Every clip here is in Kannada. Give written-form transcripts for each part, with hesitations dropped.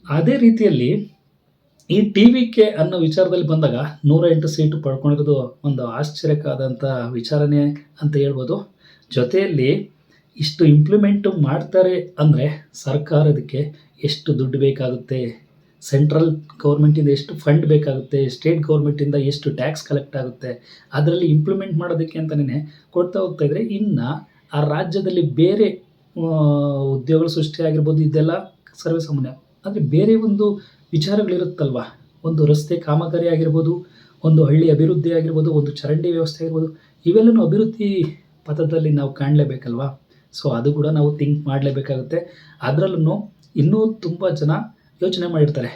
ಅದೇ ರೀತಿಯಲ್ಲಿ ಈ ಟಿ ವಿ ಕೆ ಅನ್ನೋ ವಿಚಾರದಲ್ಲಿ ಬಂದಾಗ 108 ಸೀಟು ಪಡ್ಕೊಂಡಿರೋದು ಒಂದು ಆಶ್ಚರ್ಯಕಾದಂಥ ವಿಚಾರನೇ ಅಂತ ಹೇಳ್ಬೋದು. ಜೊತೆಯಲ್ಲಿ ಇಷ್ಟು ಇಂಪ್ಲಿಮೆಂಟು ಮಾಡ್ತಾರೆ ಅಂದರೆ ಸರ್ಕಾರ ಇದಕ್ಕೆ ಎಷ್ಟು ದುಡ್ಡು ಬೇಕಾಗುತ್ತೆ, ಸೆಂಟ್ರಲ್ ಗೌರ್ಮೆಂಟಿಂದ ಎಷ್ಟು ಫಂಡ್ ಬೇಕಾಗುತ್ತೆ, ಸ್ಟೇಟ್ ಗೌರ್ಮೆಂಟಿಂದ ಎಷ್ಟು ಟ್ಯಾಕ್ಸ್ ಕಲೆಕ್ಟ್ ಆಗುತ್ತೆ, ಅದರಲ್ಲಿ ಇಂಪ್ಲಿಮೆಂಟ್ ಮಾಡೋದಕ್ಕೆ ಅಂತಲೇ ಕೊಡ್ತಾ ಹೋಗ್ತಾಯಿದ್ರೆ, ಇನ್ನು ಆ ರಾಜ್ಯದಲ್ಲಿ ಬೇರೆ ಉದ್ಯೋಗಗಳ ಸೃಷ್ಟಿಯಾಗಿರ್ಬೋದು, ಇದೆಲ್ಲ ಸರ್ವೇ ಸಾಮಾನ್ಯ. ಆದರೆ ಬೇರೆ ಒಂದು ವಿಚಾರಗಳಿರುತ್ತಲ್ವ, ಒಂದು ರಸ್ತೆ ಕಾಮಗಾರಿ ಆಗಿರ್ಬೋದು, ಒಂದು ಹಳ್ಳಿ ಅಭಿವೃದ್ಧಿ ಆಗಿರ್ಬೋದು, ಒಂದು ಚರಂಡಿ ವ್ಯವಸ್ಥೆ ಆಗಿರ್ಬೋದು, ಇವೆಲ್ಲನೂ ಅಭಿವೃದ್ಧಿ ಪಥದಲ್ಲಿ ನಾವು ಕಾಣಲೇಬೇಕಲ್ವಾ. ಸೊ ಅದು ಕೂಡ ನಾವು ಥಿಂಕ್ ಮಾಡಲೇಬೇಕಾಗುತ್ತೆ. ಅದರಲ್ಲೂ ಇನ್ನೂ ತುಂಬ ಜನ ಯೋಚನೆ ಮಾಡಿರ್ತಾರೆ.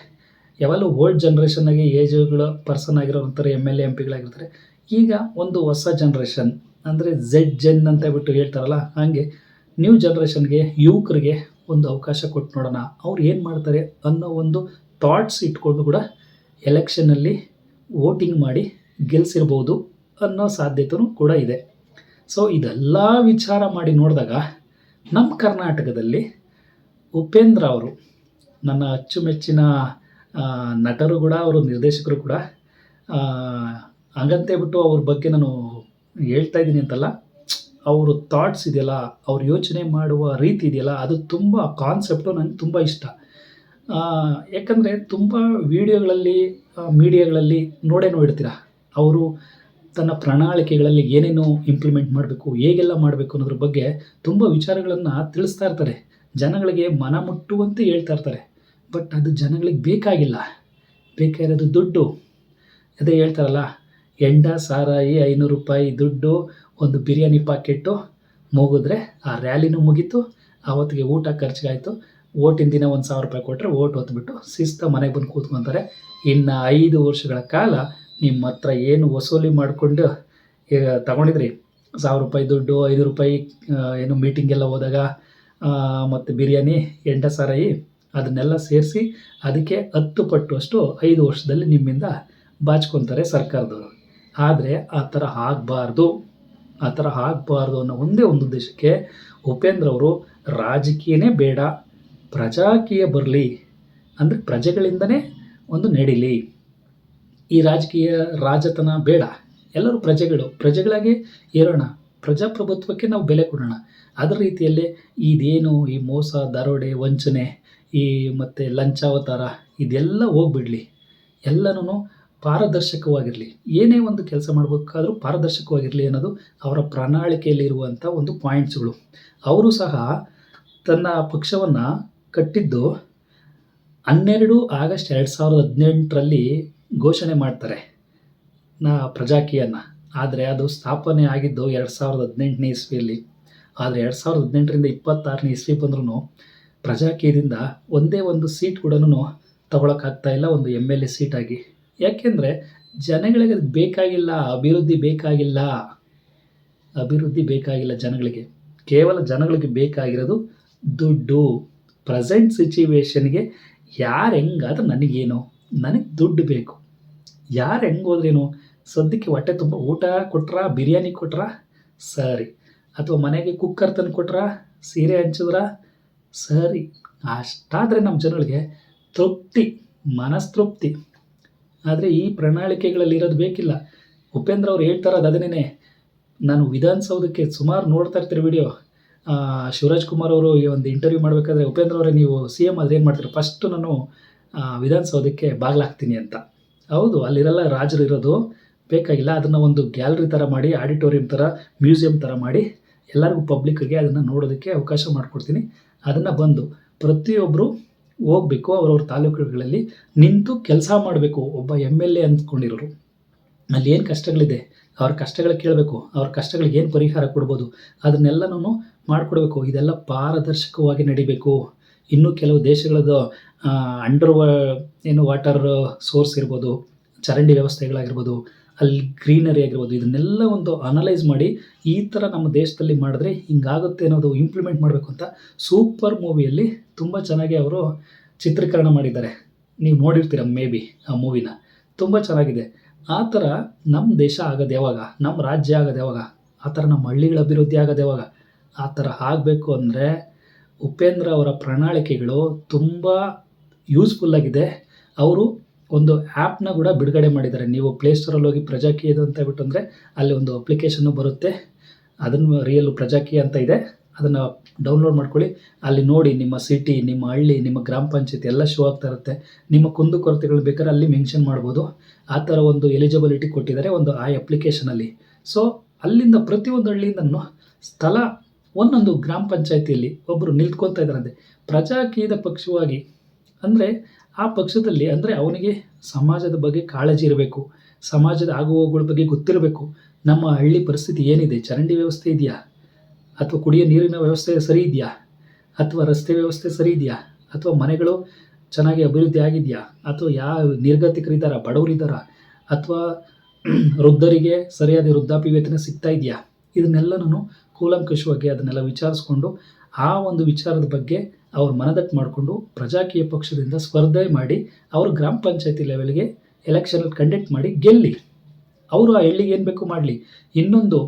ಯಾವಾಗಲೂ ಓಲ್ಡ್ ಜನ್ರೇಷನ್ನಾಗೆ ಏಜ್ಗಳ ಪರ್ಸನ್ ಆಗಿರೋಂಥವ್ರು ಎಮ್ ಎಂ ಪಿಗಳಾಗಿರ್ತಾರೆ. ಈಗ ಒಂದು ಹೊಸ ಜನ್ರೇಷನ್ ಅಂದರೆ ಜೆನ್ ಅಂತ ಹೇಳ್ಬಿಟ್ಟು ಹೇಳ್ತಾರಲ್ಲ, ಹಾಗೆ ನ್ಯೂ ಜನ್ರೇಷನ್ಗೆ, ಯುವಕರಿಗೆ ಒಂದು ಅವಕಾಶ ಕೊಟ್ಟು ನೋಡೋಣ, ಅವ್ರು ಏನು ಮಾಡ್ತಾರೆ ಅನ್ನೋ ಒಂದು ಥಾಟ್ಸ್ ಇಟ್ಕೊಂಡು ಕೂಡ ಎಲೆಕ್ಷನ್ನಲ್ಲಿ ವೋಟಿಂಗ್ ಮಾಡಿ ಗೆಲ್ಲಿಸಿರ್ಬೋದು ಅನ್ನೋ ಸಾಧ್ಯತೆಯೂ ಕೂಡ ಇದೆ. ಸೊ ಇದೆಲ್ಲ ವಿಚಾರ ಮಾಡಿ ನೋಡಿದಾಗ ನಮ್ಮ ಕರ್ನಾಟಕದಲ್ಲಿ ಉಪೇಂದ್ರ ಅವರು ನನ್ನ ಅಚ್ಚುಮೆಚ್ಚಿನ ನಟರು ಕೂಡ, ಅವರು ನಿರ್ದೇಶಕರು ಕೂಡ. ಹಂಗಂತೇಳ್ಬಿಟ್ಟು ಅವ್ರ ಬಗ್ಗೆ ನಾನು ಹೇಳ್ತಾ ಇದ್ದೀನಿ ಅಂತಲ್ಲ, ಅವರು ಥಾಟ್ಸ್ ಇದೆಯಲ್ಲ, ಅವ್ರು ಯೋಚನೆ ಮಾಡುವ ರೀತಿ ಇದೆಯಲ್ಲ, ಅದು ತುಂಬ ಕಾನ್ಸೆಪ್ಟು ನನಗೆ ತುಂಬ ಇಷ್ಟ. ಯಾಕಂದರೆ ತುಂಬ ವೀಡಿಯೋಗಳಲ್ಲಿ, ಮೀಡಿಯಾಗಳಲ್ಲಿ ನೋಡಿರ್ತೀರ, ಅವರು ತನ್ನ ಪ್ರಣಾಳಿಕೆಗಳಲ್ಲಿ ಏನೇನು ಇಂಪ್ಲಿಮೆಂಟ್ ಮಾಡಬೇಕು, ಹೇಗೆಲ್ಲ ಮಾಡಬೇಕು ಅನ್ನೋದ್ರ ಬಗ್ಗೆ ತುಂಬ ವಿಚಾರಗಳನ್ನು ತಿಳಿಸ್ತಾ ಇರ್ತಾರೆ. ಜನಗಳಿಗೆ ಮನ ಮುಟ್ಟುವಂತೆ ಹೇಳ್ತಾ ಇರ್ತಾರೆ. ಬಟ್ ಅದು ಜನಗಳಿಗೆ ಬೇಕಾಗಿಲ್ಲ. ಬೇಕಾಗಿರೋದು ದುಡ್ಡು. ಅದೇ ಹೇಳ್ತಾರಲ್ಲ, ಎಂಡ ಸಾರಾಯಿ 500 ರೂಪಾಯಿ ದುಡ್ಡು, ಒಂದು ಬಿರಿಯಾನಿ ಪ್ಯಾಕೆಟು ಮುಗಿದ್ರೆ ಆ ರ್ಯಾಲಿನೂ ಮುಗೀತು, ಆವತ್ತಿಗೆ ಊಟ ಖರ್ಚಿಗಾಯಿತು. ಓಟಿನ ದಿನ 1,000 ರೂಪಾಯಿ ಕೊಟ್ಟರೆ ಓಟ್ ಹೊತ್ಬಿಟ್ಟು ಶಿಸ್ತ ಮನೆಗೆ ಬಂದು ಕೂತ್ಕೊತಾರೆ. ಇನ್ನು 5 ವರ್ಷಗಳ ಕಾಲ ನಿಮ್ಮ ಹತ್ರ ಏನು ವಸೂಲಿ ಮಾಡಿಕೊಂಡು ಈಗ ತಗೊಂಡಿದ್ರಿ, 1,000 ರೂಪಾಯಿ ದುಡ್ಡು, 5 ರೂಪಾಯಿ ಏನು ಮೀಟಿಂಗೆಲ್ಲ ಹೋದಾಗ, ಮತ್ತು ಬಿರಿಯಾನಿ, ಎಂಡ ಸಾರಾಯಿ, ಅದನ್ನೆಲ್ಲ ಸೇರಿಸಿ ಅದಕ್ಕೆ 10 ಪಟ್ಟು ಅಷ್ಟು 5 ವರ್ಷದಲ್ಲಿ ನಿಮ್ಮಿಂದ ಬಾಚ್ಕೊತಾರೆ ಸರ್ಕಾರದವರು. ಆದರೆ ಆ ಥರ ಆಗಬಾರ್ದು ಅನ್ನೋ ಒಂದೇ ಒಂದು ಉದ್ದೇಶಕ್ಕೆ ಉಪೇಂದ್ರ ಅವರು ರಾಜಕೀಯನೇ ಬೇಡ, ಪ್ರಜಾಕೀಯ ಬರಲಿ, ಅಂದರೆ ಪ್ರಜೆಗಳಿಂದನೇ ಒಂದು ನಡೀಲಿ, ಈ ರಾಜಕೀಯ ರಾಜತನ ಬೇಡ, ಎಲ್ಲರೂ ಪ್ರಜೆಗಳಾಗಿ ಇರೋಣ, ಪ್ರಜಾಪ್ರಭುತ್ವಕ್ಕೆ ನಾವು ಬೆಲೆ ಕೊಡೋಣ. ಅದರ ರೀತಿಯಲ್ಲೇ ಇದೇನು ಈ ಮೋಸ, ದರೋಡೆ, ವಂಚನೆ, ಈ ಮತ್ತು ಲಂಚಾವತಾರ ಇದೆಲ್ಲ ಹೋಗ್ಬಿಡಲಿ, ಎಲ್ಲನೂ ಪಾರದರ್ಶಕವಾಗಿರಲಿ, ಏನೇ ಒಂದು ಕೆಲಸ ಮಾಡಬೇಕಾದ್ರೂ ಪಾರದರ್ಶಕವಾಗಿರಲಿ ಅನ್ನೋದು ಅವರ ಪ್ರಣಾಳಿಕೆಯಲ್ಲಿರುವಂಥ ಒಂದು ಪಾಯಿಂಟ್ಸ್ಗಳು. ಅವರು ಸಹ ತನ್ನ ಪಕ್ಷವನ್ನು ಕಟ್ಟಿದ್ದು 12 ಆಗಸ್ಟ್ 2018ರಲ್ಲಿ ಘೋಷಣೆ ಮಾಡ್ತಾರೆ ಪ್ರಜಾಕೀಯನ. ಆದರೆ ಅದು ಸ್ಥಾಪನೆ ಆಗಿದ್ದು 2018ನೇ ಇಸ್ವಿಯಲ್ಲಿ. ಆದರೆ 2018ರಿಂದ 26ನೇ ಇಸ್ವಿ ಬಂದ್ರೂ ಪ್ರಜಾಕೀಯದಿಂದ ಒಂದೇ ಒಂದು ಸೀಟ್ ಕೂಡ ತಗೊಳಕ್ಕಾಗ್ತಾಯಿಲ್ಲ, ಒಂದು MLA ಸೀಟಾಗಿ. ಯಾಕೆಂದರೆ ಜನಗಳಿಗೆ ಅದು ಬೇಕಾಗಿಲ್ಲ, ಅಭಿವೃದ್ಧಿ ಬೇಕಾಗಿಲ್ಲ ಜನಗಳಿಗೆ. ಕೇವಲ ಜನಗಳಿಗೆ ಬೇಕಾಗಿರೋದು ದುಡ್ಡು. ಪ್ರೆಸೆಂಟ್ ಸಿಚುವೇಶನ್ಗೆ ಯಾರು ಹೆಂಗಾದ್ರೆ ನನಗೇನು, ನನಗೆ ದುಡ್ಡು ಬೇಕು, ಯಾರು ಹೆಂಗೆ ಹೋದ್ರೇನು, ಸದ್ಯಕ್ಕೆ ಹೊಟ್ಟೆ ತುಂಬ ಊಟ ಕೊಟ್ರಾ, ಬಿರಿಯಾನಿ ಕೊಟ್ರಾ ಸರಿ, ಅಥವಾ ಮನೆಗೆ ಕುಕ್ಕರ್ ತಂದು ಕೊಟ್ರಾ, ಸೀರೆ ಹಂಚಿದ್ರಾ ಸರಿ, ಅಷ್ಟಾದರೆ ನಮ್ಮ ಜನಗಳಿಗೆ ತೃಪ್ತಿ, ಮನಸ್ತೃಪ್ತಿ. ಆದರೆ ಈ ಪ್ರಣಾಳಿಕೆಗಳಲ್ಲಿ ಇರೋದು ಬೇಕಿಲ್ಲ. ಉಪೇಂದ್ರ ಅವ್ರು ಹೇಳ್ತಾರದು ಅದನ್ನೇ. ನಾನು ವಿಧಾನಸೌಧಕ್ಕೆ ಸುಮಾರು ನೋಡ್ತಾ ಇರ್ತೀರಿ ವಿಡಿಯೋ. ಶಿವರಾಜ್ ಕುಮಾರ್ ಅವರು ಈ ಒಂದು ಇಂಟರ್ವ್ಯೂ ಮಾಡಬೇಕಾದ್ರೆ, ಉಪೇಂದ್ರ ಅವರೇ ನೀವು CM ಆದರೆ ಏನು ಮಾಡ್ತೀರಾ, ಫಸ್ಟು ನಾನು ವಿಧಾನಸೌಧಕ್ಕೆ ಬಾಗಿಲಾಗ್ತೀನಿ ಅಂತ. ಹೌದು, ಅಲ್ಲಿರಲ್ಲ ರಾಜರು ಇರೋದು, ಬೇಕಾಗಿಲ್ಲ. ಅದನ್ನು ಒಂದು ಗ್ಯಾಲರಿ ಥರ ಮಾಡಿ, ಆಡಿಟೋರಿಯಂ ಥರ, ಮ್ಯೂಸಿಯಂ ಥರ ಮಾಡಿ ಎಲ್ಲರಿಗೂ ಪಬ್ಲಿಕ್ಕಿಗೆ ಅದನ್ನು ನೋಡೋದಕ್ಕೆ ಅವಕಾಶ ಮಾಡಿಕೊಡ್ತೀನಿ. ಅದನ್ನು ಬಂದು ಪ್ರತಿಯೊಬ್ಬರು ಹೋಗಬೇಕು, ಅವ್ರವ್ರ ತಾಲೂಕುಗಳಲ್ಲಿ ನಿಂತು ಕೆಲಸ ಮಾಡಬೇಕು. ಒಬ್ಬ MLA ಅಂದ್ಕೊಂಡಿರೋರು ಅಲ್ಲಿ ಏನು ಕಷ್ಟಗಳಿದೆ, ಅವ್ರ ಕಷ್ಟಗಳು ಕೇಳಬೇಕು, ಅವ್ರ ಕಷ್ಟಗಳಿಗೆ ಏನು ಪರಿಹಾರ ಕೊಡ್ಬೋದು, ಅದನ್ನೆಲ್ಲನೂ ಮಾಡಿಕೊಡ್ಬೇಕು. ಇದೆಲ್ಲ ಪಾರದರ್ಶಕವಾಗಿ ನಡಿಬೇಕು. ಇನ್ನೂ ಕೆಲವು ದೇಶಗಳದ್ದು ವಾಟರ್ ಸೋರ್ಸ್ ಇರ್ಬೋದು, ಚರಂಡಿ ವ್ಯವಸ್ಥೆಗಳಾಗಿರ್ಬೋದು, ಅಲ್ಲಿ ಗ್ರೀನರಿ ಆಗಿರ್ಬೋದು, ಇದನ್ನೆಲ್ಲ ಒಂದು ಅನಲೈಸ್ ಮಾಡಿ ಈ ಥರ ನಮ್ಮ ದೇಶದಲ್ಲಿ ಮಾಡಿದ್ರೆ ಹಿಂಗಾಗುತ್ತೆ ಅನ್ನೋದು ಇಂಪ್ಲಿಮೆಂಟ್ ಮಾಡಬೇಕು ಅಂತ ಸೂಪರ್ ಮೂವಿಯಲ್ಲಿ ತುಂಬ ಚೆನ್ನಾಗಿ ಅವರು ಚಿತ್ರೀಕರಣ ಮಾಡಿದ್ದಾರೆ. ನೀವು ನೋಡಿರ್ತೀರ ಬಿ ಆ ಮೂವಿನ, ತುಂಬ ಚೆನ್ನಾಗಿದೆ. ಆ ಥರ ನಮ್ಮ ದೇಶ ಆಗೋದು ಯಾವಾಗ, ನಮ್ಮ ರಾಜ್ಯ ಆಗೋದು ಯಾವಾಗ, ಆ ಥರ ನಮ್ಮ ಹಳ್ಳಿಗಳ ಅಭಿವೃದ್ಧಿ ಆಗೋದು ಯಾವಾಗ? ಆ ಥರ ಆಗಬೇಕು ಅಂದರೆ ಉಪೇಂದ್ರ ಅವರ ಪ್ರಣಾಳಿಕೆಗಳು ತುಂಬ ಯೂಸ್‌ಫುಲ್ ಆಗಿದೆ. ಅವರು ಒಂದು ಆ್ಯಪ್‌ನ ಕೂಡ ಬಿಡುಗಡೆ ಮಾಡಿದ್ದಾರೆ. ನೀವು ಪ್ಲೇಸ್ಟೋರಲ್ಲಿ ಹೋಗಿ ಪ್ರಜಾಕೀಯದು ಅಂತ ಹೇಳ್ಬಿಟ್ಟು ಅಂದರೆ ಅಲ್ಲಿ ಒಂದು ಅಪ್ಲಿಕೇಶನ್ನು ಬರುತ್ತೆ. ಅದನ್ನು ರಿಯಲ್ ಪ್ರಜಾಕೀಯ ಅಂತ ಇದೆ. ಅದನ್ನು ಡೌನ್ಲೋಡ್ ಮಾಡ್ಕೊಳ್ಳಿ. ಅಲ್ಲಿ ನೋಡಿ ನಿಮ್ಮ ಸಿಟಿ, ನಿಮ್ಮ ಹಳ್ಳಿ, ನಿಮ್ಮ ಗ್ರಾಮ ಪಂಚಾಯತಿ ಎಲ್ಲ ಶೋ ಆಗ್ತಾ ಇರುತ್ತೆ. ನಿಮ್ಮ ಕುಂದುಕೊರತೆಗಳು ಬೇಕಾದ್ರೆ ಅಲ್ಲಿ ಮೆನ್ಷನ್ ಮಾಡ್ಬೋದು. ಆ ಥರ ಒಂದು ಎಲಿಜಿಬಿಲಿಟಿ ಕೊಟ್ಟಿದ್ದಾರೆ ಒಂದು ಆ ಅಪ್ಲಿಕೇಶನಲ್ಲಿ. ಸೊ ಅಲ್ಲಿಂದ ಪ್ರತಿಯೊಂದು ಹಳ್ಳಿಯಿಂದನೂ ಸ್ಥಳ ಒಂದೊಂದು ಗ್ರಾಮ ಪಂಚಾಯತಿಯಲ್ಲಿ ಒಬ್ಬರು ನಿಂತ್ಕೊತಾ ಇದ್ದಾರಂತೆ ಪ್ರಜಾಕೀಯದ ಪಕ್ಷವಾಗಿ. ಅಂದರೆ ಆ ಪಕ್ಷದಲ್ಲಿ ಅಂದರೆ ಅವನಿಗೆ ಸಮಾಜದ ಬಗ್ಗೆ ಕಾಳಜಿ ಇರಬೇಕು, ಸಮಾಜದ ಆಗುಹೋಗುಗಳ ಬಗ್ಗೆ ಗೊತ್ತಿರಬೇಕು. ನಮ್ಮ ಹಳ್ಳಿ ಪರಿಸ್ಥಿತಿ ಏನಿದೆ, ಚರಂಡಿ ವ್ಯವಸ್ಥೆ ಇದೆಯಾ, ಅಥವಾ ಕುಡಿಯೋ ನೀರಿನ ವ್ಯವಸ್ಥೆ ಸರಿ ಇದೆಯಾ, ಅಥವಾ ರಸ್ತೆ ವ್ಯವಸ್ಥೆ ಸರಿ ಇದೆಯಾ, ಅಥವಾ ಮನೆಗಳು ಚೆನ್ನಾಗಿ ಅಭಿವೃದ್ಧಿ ಆಗಿದೆಯಾ, ಅಥವಾ ಯಾವ ನಿರ್ಗತಿಕರಿದ್ದಾರ, ಬಡವರಿದ್ದಾರ, ಅಥವಾ ವೃದ್ಧರಿಗೆ ಸರಿಯಾದ ವೃದ್ಧಾಪ್ಯ ವೇತನ ಸಿಗ್ತಾ ಇದೆಯಾ, ಇದನ್ನೆಲ್ಲನೂ ಕೂಲಂಕಷವಾಗಿ ಅದನ್ನೆಲ್ಲ ವಿಚಾರಿಸ್ಕೊಂಡು ಆ ಒಂದು ವಿಚಾರದ ಬಗ್ಗೆ ಅವ್ರು ಮನದಟ್ಟು ಮಾಡಿಕೊಂಡು ಪ್ರಜಾಕೀಯ ಪಕ್ಷದಿಂದ ಸ್ಪರ್ಧೆ ಮಾಡಿ ಅವರು ಗ್ರಾಮ ಪಂಚಾಯತಿ ಲೆವೆಲ್ಗೆ ಎಲೆಕ್ಷನಲ್ಲಿ ಕಂಡಕ್ಟ್ ಮಾಡಿ ಗೆಲ್ಲಿ. ಅವರು ಆ ಹಳ್ಳಿಗೆ ಏನು ಬೇಕು ಮಾಡಲಿ. ಇನ್ನೊಂದು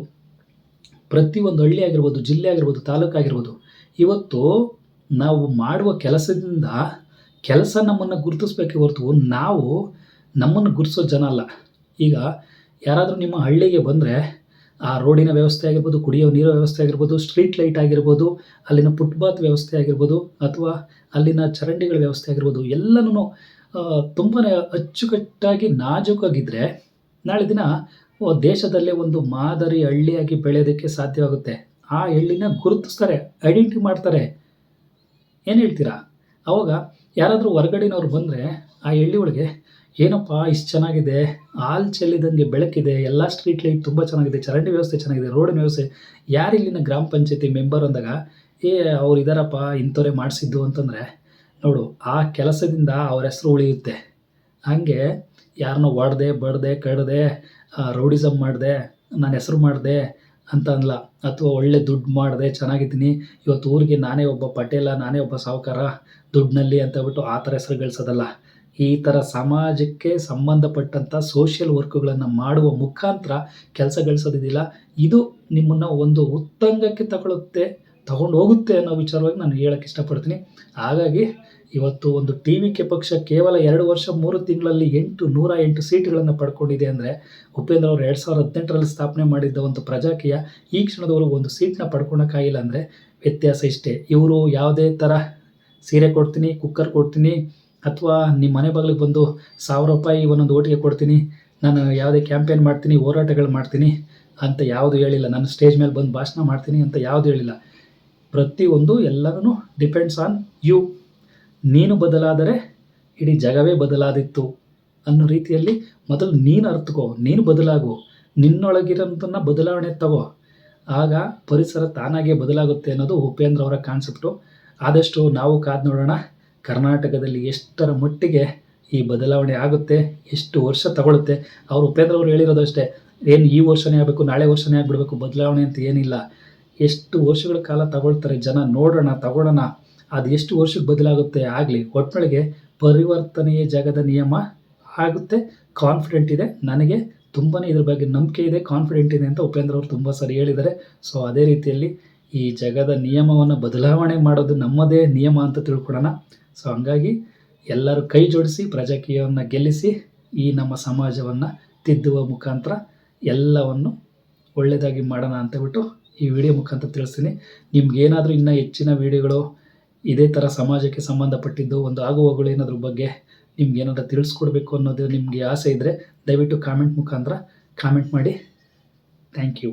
ಪ್ರತಿಯೊಂದು ಹಳ್ಳಿ ಆಗಿರ್ಬೋದು, ಜಿಲ್ಲೆ ಆಗಿರ್ಬೋದು, ತಾಲೂಕು ಆಗಿರ್ಬೋದು, ಇವತ್ತು ನಾವು ಮಾಡುವ ಕೆಲಸದಿಂದ ಕೆಲಸ ನಮ್ಮನ್ನು ಗುರುತಿಸ್ಬೇಕೇ ಹೊರತು ನಾವು ನಮ್ಮನ್ನು ಗುರುತಿಸೋ ಜನ ಅಲ್ಲ. ಈಗ ಯಾರಾದರೂ ನಿಮ್ಮ ಹಳ್ಳಿಗೆ ಬಂದರೆ ಆ ರೋಡಿನ ವ್ಯವಸ್ಥೆ ಆಗಿರ್ಬೋದು, ಕುಡಿಯೋ ನೀರಿನ ವ್ಯವಸ್ಥೆ ಆಗಿರ್ಬೋದು, ಸ್ಟ್ರೀಟ್ ಲೈಟ್ ಆಗಿರ್ಬೋದು, ಅಲ್ಲಿನ ಫುಟ್ಪಾತ್ ವ್ಯವಸ್ಥೆ ಆಗಿರ್ಬೋದು, ಅಥವಾ ಅಲ್ಲಿನ ಚರಂಡಿಗಳ ವ್ಯವಸ್ಥೆ ಆಗಿರ್ಬೋದು, ಎಲ್ಲನೂ ತುಂಬಾ ಅಚ್ಚುಕಟ್ಟಾಗಿ ನಾಜೂಕಾಗಿದ್ದರೆ ನಾಳೆ ದಿನ ದೇಶದಲ್ಲೇ ಒಂದು ಮಾದರಿ ಹಳ್ಳಿಯಾಗಿ ಬೆಳೆಯೋದಕ್ಕೆ ಸಾಧ್ಯವಾಗುತ್ತೆ. ಆ ಹಳ್ಳಿನ ಗುರುತಿಸ್ತಾರೆ, ಐಡೆಂಟಿಫೈ ಮಾಡ್ತಾರೆ. ಏನು ಹೇಳ್ತೀರಾ? ಅವಾಗ ಯಾರಾದರೂ ಹೊರಗಡೆನವ್ರು ಬಂದರೆ ಆ ಹಳ್ಳಿ ಒಳಗೆ ಏನಪ್ಪ ಇಷ್ಟು ಚೆನ್ನಾಗಿದೆ, ಹಾಲು ಚೆಲ್ಲಿದಂಗೆ ಬೆಳಕಿದೆ, ಎಲ್ಲ ಸ್ಟ್ರೀಟ್ ಲೈಟ್ ತುಂಬ ಚೆನ್ನಾಗಿದೆ, ಚರಂಡಿ ವ್ಯವಸ್ಥೆ ಚೆನ್ನಾಗಿದೆ, ರೋಡಿನ ವ್ಯವಸ್ಥೆ, ಯಾರಿಲ್ಲಿನ ಗ್ರಾಮ ಪಂಚಾಯತಿ ಮೆಂಬರ್ ಅಂದಾಗ ಅವ್ರು ಇದ್ದಾರಪ್ಪ ಇಂಥವ್ರೆ ಮಾಡಿಸಿದ್ದು ಅಂತಂದರೆ ನೋಡು ಆ ಕೆಲಸದಿಂದ ಅವ್ರ ಹೆಸರು ಉಳಿಯುತ್ತೆ. ಹಾಗೆ ಯಾರನ್ನೋ ಹೊಡೆದೆ ಬಡ್ದೆ ಕಡ್ದೆ ರೌಡಿಸಮ್ ಮಾಡಿದೆ ನಾನು ಹೆಸರು ಮಾಡಿದೆ ಅಂತ ಅಲ್ಲ, ಅಥವಾ ಒಳ್ಳೆ ದುಡ್ಡು ಮಾಡಿದೆ ಚೆನ್ನಾಗಿದ್ದೀನಿ ಇವತ್ತು ಊರಿಗೆ ನಾನೇ ಒಬ್ಬ ಪಟೇಲ, ನಾನೇ ಒಬ್ಬ ಸಾಹುಕಾರ ದುಡ್ಡಿನಲ್ಲಿ ಅಂತ ಹೇಳ್ಬಿಟ್ಟು ಆ ಥರ ಹೆಸರು ಗಳಿಸೋದಲ್ಲ. ಈ ಥರ ಸಮಾಜಕ್ಕೆ ಸಂಬಂಧಪಟ್ಟಂಥ ಸೋಷಿಯಲ್ ವರ್ಕ್ಗಳನ್ನು ಮಾಡುವ ಮುಖಾಂತರ ಕೆಲಸ ಗಳಿಸೋದಿದೆಯಲ್ಲ, ಇದು ನಿಮ್ಮನ್ನು ಒಂದು ಉತ್ತುಂಗಕ್ಕೆ ತಗೊಂಡು ಹೋಗುತ್ತೆ ಅನ್ನೋ ವಿಚಾರವಾಗಿ ನಾನು ಹೇಳೋಕ್ಕೆ ಇಷ್ಟಪಡ್ತೀನಿ. ಹಾಗಾಗಿ ಇವತ್ತು ಒಂದು ಟಿ.ವಿ.ಕೆ ಪಕ್ಷ ಕೇವಲ 2 ವರ್ಷ 3 ತಿಂಗಳಲ್ಲಿ 108 ಸೀಟ್ಗಳನ್ನು ಪಡ್ಕೊಂಡಿದೆ ಅಂದರೆ ಉಪೇಂದ್ರ ಅವರು 2018ರಲ್ಲಿ ಸ್ಥಾಪನೆ ಮಾಡಿದ್ದ ಒಂದು ಪ್ರಜಾಕೀಯ ಈ ಕ್ಷಣದವರೆಗೂ ಒಂದು ಸೀಟ್ನ ಪಡ್ಕೊಳಕ್ಕಾಗಿಲ್ಲ ಅಂದರೆ ವ್ಯತ್ಯಾಸ ಇಷ್ಟೇ. ಇವರು ಯಾವುದೇ ಥರ ಸೀರೆ ಕೊಡ್ತೀನಿ, ಕುಕ್ಕರ್ ಕೊಡ್ತೀನಿ, ಅಥವಾ ನಿಮ್ಮ ಮನೆ ಬಾಗಿಲಿಗೆ ಬಂದು ₹1000 ಒಂದೊಂದು ಓಟಿಗೆ ಕೊಡ್ತೀನಿ, ನಾನು ಯಾವುದೇ ಕ್ಯಾಂಪೇನ್ ಮಾಡ್ತೀನಿ, ಹೋರಾಟಗಳು ಮಾಡ್ತೀನಿ ಅಂತ ಯಾವುದು ಹೇಳಿಲ್ಲ. ನಾನು ಸ್ಟೇಜ್ ಮೇಲೆ ಬಂದು ಭಾಷಣ ಮಾಡ್ತೀನಿ ಅಂತ ಯಾವುದು ಹೇಳಿಲ್ಲ. ಪ್ರತಿಯೊಂದು ಎಲ್ಲನೂ ಡಿಪೆಂಡ್ಸ್ ಆನ್ ಯು. ನೀನು ಬದಲಾದರೆ ಇಡೀ ಜಗವೇ ಬದಲಾದಿತ್ತು ಅನ್ನೋ ರೀತಿಯಲ್ಲಿ ಮೊದಲು ನೀನು ಅರ್ಥಕೋ, ನೀನು ಬದಲಾಗು, ನಿನ್ನೊಳಗಿರೋಂಥನ್ನ ಬದಲಾವಣೆ ತಗೋ, ಆಗ ಪರಿಸರ ತಾನಾಗೇ ಬದಲಾಗುತ್ತೆ ಅನ್ನೋದು ಉಪೇಂದ್ರ ಅವರ ಕಾನ್ಸೆಪ್ಟು. ಆದಷ್ಟು ನಾವು ಕಾದು ನೋಡೋಣ ಕರ್ನಾಟಕದಲ್ಲಿ ಎಷ್ಟರ ಮಟ್ಟಿಗೆ ಈ ಬದಲಾವಣೆ ಆಗುತ್ತೆ, ಎಷ್ಟು ವರ್ಷ ತಗೊಳುತ್ತೆ. ಅವರು ಉಪೇಂದ್ರ ಅವರು ಹೇಳಿರೋದು ಅಷ್ಟೇ, ಏನು ಈ ವರ್ಷನೇ ಆಗಬೇಕು ನಾಳೆ ವರ್ಷನೇ ಆಗಿಬಿಡಬೇಕು ಬದಲಾವಣೆ ಅಂತ ಏನಿಲ್ಲ. ಎಷ್ಟು ವರ್ಷಗಳ ಕಾಲ ತಗೊಳ್ತಾರೆ ಜನ ನೋಡೋಣ, ತಗೊಳ್ಳೋಣ, ಅದು ಎಷ್ಟು ವರ್ಷಕ್ಕೆ ಬದಲಾಗುತ್ತೆ ಆಗಲಿ. ಒಟ್ಟಿನೊಳಗೆ ಪರಿವರ್ತನೆಯೇ ಜಗದ ನಿಯಮ ಆಗುತ್ತೆ. ಕಾನ್ಫಿಡೆಂಟ್ ಇದೆ ನನಗೆ, ತುಂಬಾ ಇದ್ರ ಬಗ್ಗೆ ನಂಬಿಕೆ ಇದೆ, ಕಾನ್ಫಿಡೆಂಟ್ ಇದೆ ಅಂತ ಉಪೇಂದ್ರ ಅವರು ತುಂಬ ಸರಿ ಹೇಳಿದ್ದಾರೆ. ಸೊ ಅದೇ ರೀತಿಯಲ್ಲಿ ಈ ಜಗದ ನಿಯಮವನ್ನು ಬದಲಾವಣೆ ಮಾಡೋದು ನಮ್ಮದೇ ನಿಯಮ ಅಂತ ತಿಳ್ಕೊಳ್ಳೋಣ. ಸೊ ಹಂಗಾಗಿ ಎಲ್ಲರೂ ಕೈ ಜೋಡಿಸಿ ಪ್ರಜಾಕೀಯವನ್ನು ಗೆಲ್ಲಿಸಿ ಈ ನಮ್ಮ ಸಮಾಜವನ್ನು ತಿದ್ದುವ ಮುಖಾಂತರ ಎಲ್ಲವನ್ನು ಒಳ್ಳೆಯದಾಗಿ ಮಾಡೋಣ ಅಂತೇಳ್ಬಿಟ್ಟು ಈ ವಿಡಿಯೋ ಮುಖಾಂತರ ತಿಳಿಸ್ತೀನಿ. ನಿಮ್ಗೇನಾದರೂ ಇನ್ನೂ ಹೆಚ್ಚಿನ ವಿಡಿಯೋಗಳು ಇದೇ ಥರ ಸಮಾಜಕ್ಕೆ ಸಂಬಂಧಪಟ್ಟಿದ್ದು ಒಂದು ಆಗುಹೋಗುಗಳು ಏನಾದ್ರ ಬಗ್ಗೆ ನಿಮ್ಗೇನಾದರೂ ತಿಳಿಸ್ಕೊಡ್ಬೇಕು ಅನ್ನೋದು ನಿಮಗೆ ಆಸೆ ಇದ್ದರೆ ದಯವಿಟ್ಟು ಕಾಮೆಂಟ್ ಮುಖಾಂತರ ಕಾಮೆಂಟ್ ಮಾಡಿ. Thank you.